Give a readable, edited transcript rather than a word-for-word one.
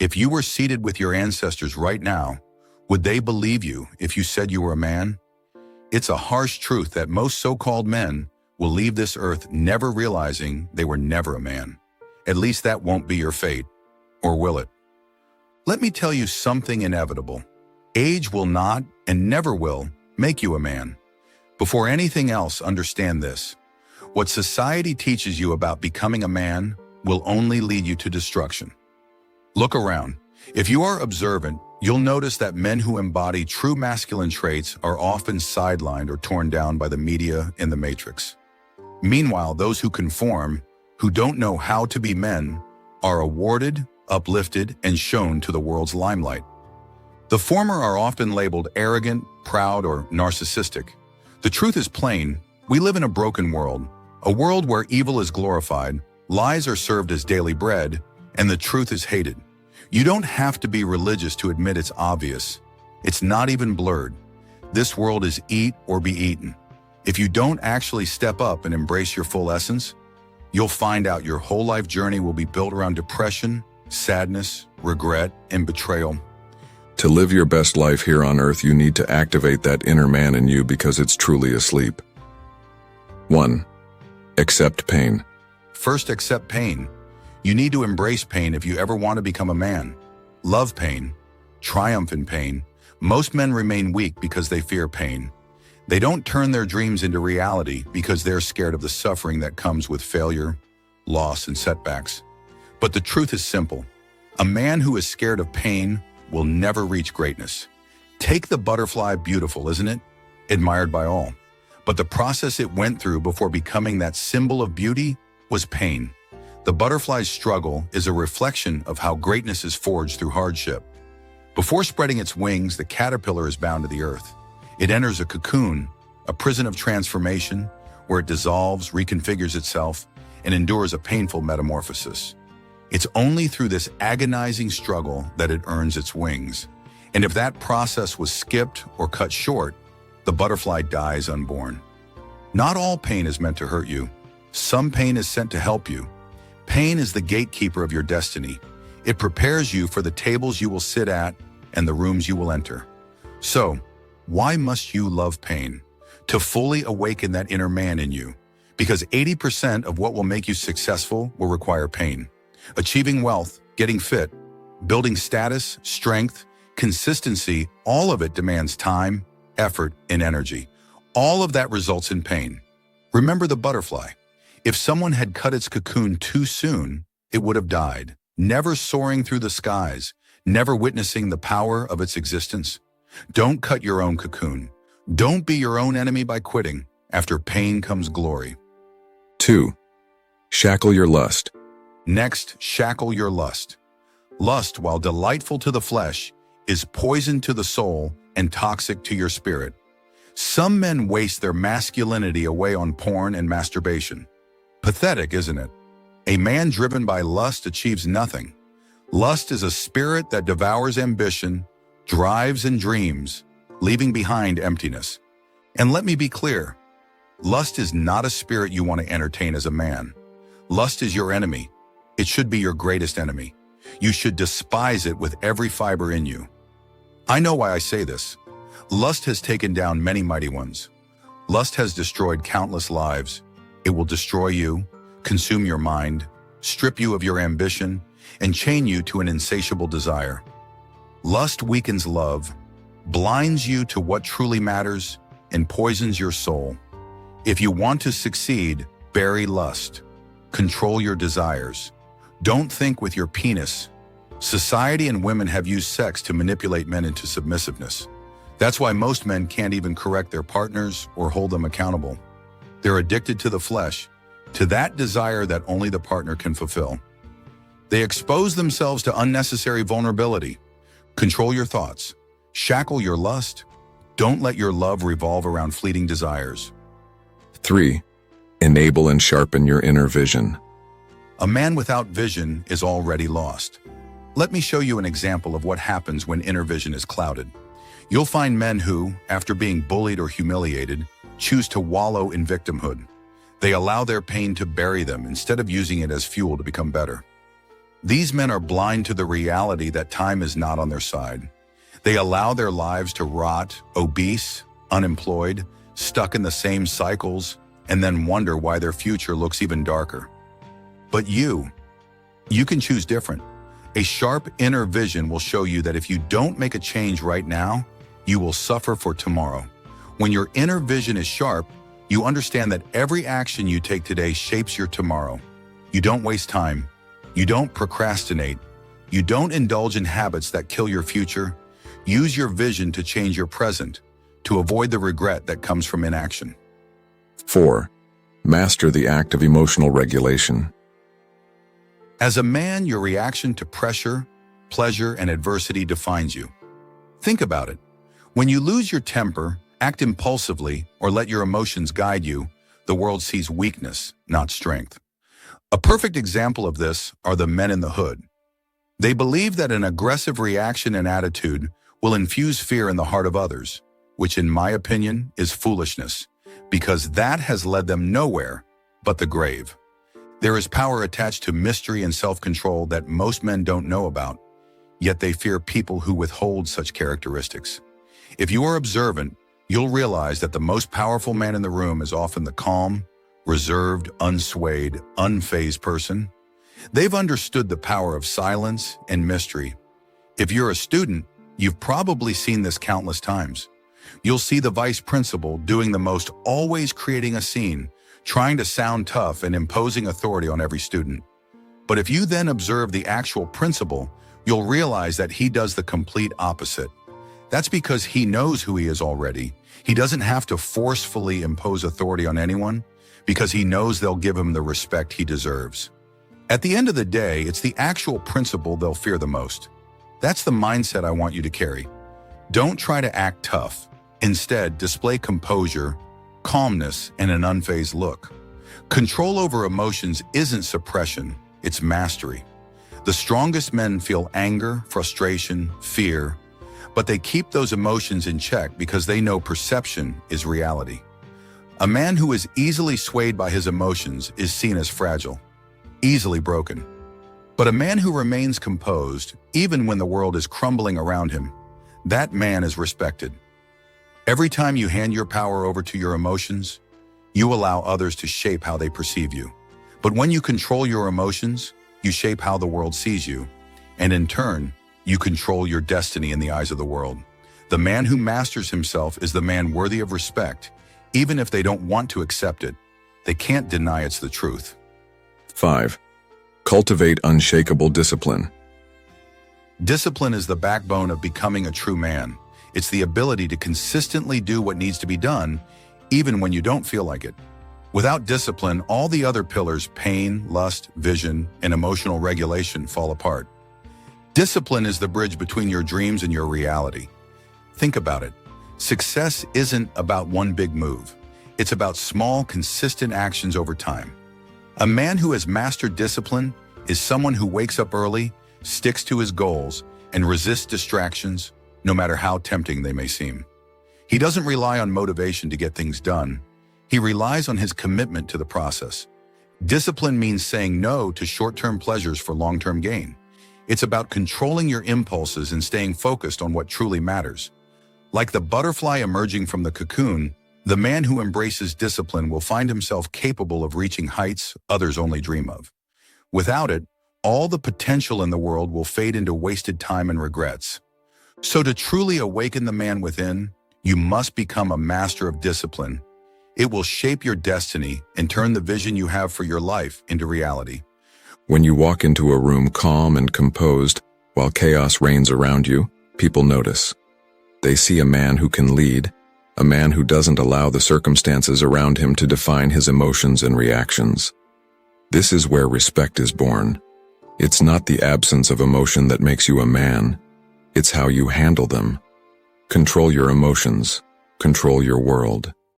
If you were seated with your ancestors right now, would they believe you if you said you were a man? It's a harsh truth that most so-called men will leave this earth never realizing they were never a man. At least that won't be your fate. Or will it? Let me tell you something inevitable. Age will not, and never will, make you a man. Before anything else, understand this. What society teaches you about becoming a man will only lead you to destruction. Look around. If you are observant, you'll notice that men who embody true masculine traits are often sidelined or torn down by the media and the matrix. Meanwhile, those who conform, who don't know how to be men, are awarded, uplifted, and shown to the world's limelight. The former are often labeled arrogant, proud, or narcissistic. The truth is plain. We live in a broken world, a world where evil is glorified, lies are served as daily bread, and the truth is hated. You don't have to be religious to admit it's obvious. It's not even blurred. This world is eat or be eaten. If you don't actually step up and embrace your full essence, you'll find out your whole life journey will be built around depression, sadness, regret, and betrayal. To live your best life here on earth, you need to activate that inner man in you because it's truly asleep. 1. Accept pain. First, accept pain. You need to embrace pain if you ever want to become a man. Love pain. Triumph in pain. Most men remain weak because they fear pain. They don't turn their dreams into reality because they're scared of the suffering that comes with failure, loss, and setbacks. But the truth is simple. A man who is scared of pain will never reach greatness. Take the butterfly, beautiful, isn't it? Admired by all. But the process it went through before becoming that symbol of beauty was pain. The butterfly's struggle is a reflection of how greatness is forged through hardship. Before spreading its wings, the caterpillar is bound to the earth. It enters a cocoon, a prison of transformation, where it dissolves, reconfigures itself, and endures a painful metamorphosis. It's only through this agonizing struggle that it earns its wings. And if that process was skipped or cut short, the butterfly dies unborn. Not all pain is meant to hurt you. Some pain is sent to help you. Pain is the gatekeeper of your destiny. It prepares you for the tables you will sit at and the rooms you will enter. So, why must you love pain? To fully awaken that inner man in you. Because 80% of what will make you successful will require pain. Achieving wealth, getting fit, building status, strength, consistency, all of it demands time, effort, and energy. All of that results in pain. Remember the butterfly. If someone had cut its cocoon too soon, it would have died, never soaring through the skies, never witnessing the power of its existence. Don't cut your own cocoon. Don't be your own enemy by quitting. After pain comes glory. 2. Shackle your lust. Next, shackle your lust. Lust, while delightful to the flesh, is poison to the soul and toxic to your spirit. Some men waste their masculinity away on porn and masturbation. Pathetic, isn't it? A man driven by lust achieves nothing. Lust is a spirit that devours ambition, drives and dreams, leaving behind emptiness. And let me be clear, lust is not a spirit you want to entertain as a man. Lust is your enemy. It should be your greatest enemy. You should despise it with every fiber in you. I know why I say this. Lust has taken down many mighty ones. Lust has destroyed countless lives. It will destroy you, consume your mind, strip you of your ambition, and chain you to an insatiable desire. Lust weakens love, blinds you to what truly matters, and poisons your soul. If you want to succeed, bury lust. Control your desires. Don't think with your penis. Society and women have used sex to manipulate men into submissiveness. That's why most men can't even correct their partners or hold them accountable. They're addicted to the flesh, to that desire that only the partner can fulfill. They expose themselves to unnecessary vulnerability. Control your thoughts. Shackle your lust. Don't let your love revolve around fleeting desires. 3. Enable and sharpen your inner vision. A man without vision is already lost. Let me show you an example of what happens when inner vision is clouded. You'll find men who, after being bullied or humiliated, choose to wallow in victimhood. They allow their pain to bury them instead of using it as fuel to become better. These men are blind to the reality that time is not on their side. They allow their lives to rot, obese, unemployed, stuck in the same cycles, and then wonder why their future looks even darker. But you can choose different. A sharp inner vision will show you that if you don't make a change right now, you will suffer for tomorrow. When your inner vision is sharp, you understand that every action you take today shapes your tomorrow. You don't waste time. You don't procrastinate. You don't indulge in habits that kill your future. Use your vision to change your present, to avoid the regret that comes from inaction. 4. Master the act of emotional regulation. As a man, your reaction to pressure, pleasure, and adversity defines you. Think about it. When you lose your temper, act impulsively, or let your emotions guide you, the world sees weakness, not strength. A perfect example of this are the men in the hood. They believe that an aggressive reaction and attitude will infuse fear in the heart of others, which in my opinion is foolishness, because that has led them nowhere but the grave. There is power attached to mystery and self-control that most men don't know about, yet they fear people who withhold such characteristics. If you are observant, you'll realize that the most powerful man in the room is often the calm, reserved, unswayed, unfazed person. They've understood the power of silence and mystery. If you're a student, you've probably seen this countless times. You'll see the vice principal doing the most, always creating a scene, trying to sound tough and imposing authority on every student. But if you then observe the actual principal, you'll realize that he does the complete opposite. That's because he knows who he is already. He doesn't have to forcefully impose authority on anyone because he knows they'll give him the respect he deserves. At the end of the day, it's the actual principal they'll fear the most. That's the mindset I want you to carry. Don't try to act tough. Instead, display composure, calmness, and an unfazed look. Control over emotions isn't suppression, it's mastery. The strongest men feel anger, frustration, fear, but they keep those emotions in check because they know perception is reality. A man who is easily swayed by his emotions is seen as fragile, easily broken. But a man who remains composed, even when the world is crumbling around him, that man is respected. Every time you hand your power over to your emotions, you allow others to shape how they perceive you. But when you control your emotions, you shape how the world sees you, and in turn, you control your destiny in the eyes of the world. The man who masters himself is the man worthy of respect, even if they don't want to accept it. They can't deny it's the truth. 5. Cultivate unshakable discipline. Discipline is the backbone of becoming a true man. It's the ability to consistently do what needs to be done, even when you don't feel like it. Without discipline, all the other pillars, pain, lust, vision, and emotional regulation, fall apart. Discipline is the bridge between your dreams and your reality. Think about it. Success isn't about one big move. It's about small, consistent actions over time. A man who has mastered discipline is someone who wakes up early, sticks to his goals, and resists distractions, no matter how tempting they may seem. He doesn't rely on motivation to get things done. He relies on his commitment to the process. Discipline means saying no to short-term pleasures for long-term gain. It's about controlling your impulses and staying focused on what truly matters. Like the butterfly emerging from the cocoon, the man who embraces discipline will find himself capable of reaching heights others only dream of. Without it, all the potential in the world will fade into wasted time and regrets. So to truly awaken the man within, you must become a master of discipline. It will shape your destiny and turn the vision you have for your life into reality. When you walk into a room calm and composed, while chaos reigns around you, people notice. They see a man who can lead, a man who doesn't allow the circumstances around him to define his emotions and reactions. This is where respect is born. It's not the absence of emotion that makes you a man. It's how you handle them. Control your emotions. Control your world.